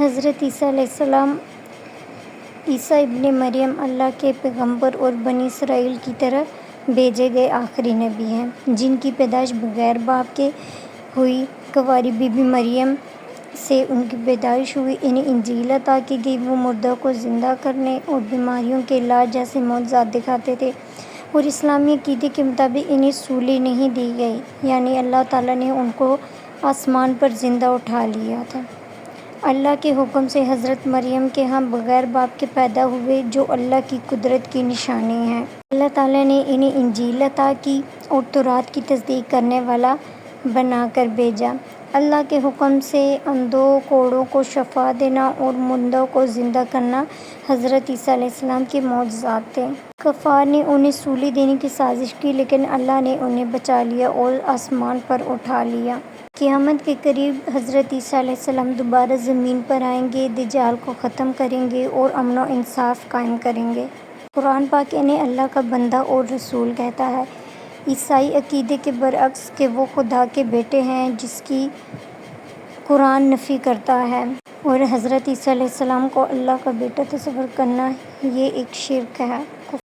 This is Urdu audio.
حضرت عیسیٰ علیہ السلام عیسیٰ ابن مریم اللہ کے پیغمبر اور بنی اسرائیل کی طرف بھیجے گئے آخری نبی ہیں، جن کی پیدائش بغیر باپ کے ہوئی۔ کنواری بی بی مریم سے ان کی پیدائش ہوئی۔ انہیں انجیل عطا کی گئی۔ وہ مردوں کو زندہ کرنے اور بیماریوں کے علاج جیسے معجزات دکھاتے تھے، اور اسلامی عقیدے کے مطابق انہیں سولی نہیں دی گئی، یعنی اللہ تعالیٰ نے ان کو آسمان پر زندہ اٹھا لیا تھا۔ اللہ کے حکم سے حضرت مریم کے ہاں بغیر باپ کے پیدا ہوئے، جو اللہ کی قدرت کی نشانی ہے۔ اللہ تعالیٰ نے انہیں انجیل عطا کی اور تورات کی تصدیق کرنے والا بنا کر بھیجا۔ اللہ کے حکم سے اندھوں کوڑوں کو شفا دینا اور مردوں کو زندہ کرنا حضرت عیسیٰ علیہ السلام کے معجزات تھے۔ کفار نے انہیں سولی دینے کی سازش کی، لیکن اللہ نے انہیں بچا لیا اور آسمان پر اٹھا لیا۔ قیامت کے قریب حضرت عیسیٰ علیہ السلام دوبارہ زمین پر آئیں گے، دجال کو ختم کریں گے اور امن و انصاف قائم کریں گے۔ قرآن پاک انہیں اللہ کا بندہ اور رسول کہتا ہے، عیسائی عقیدے کے برعکس کہ وہ خدا کے بیٹے ہیں، جس کی قرآن نفی کرتا ہے، اور حضرت عیسیٰ علیہ السلام کو اللہ کا بیٹا تصور کرنا یہ ایک شرک ہے۔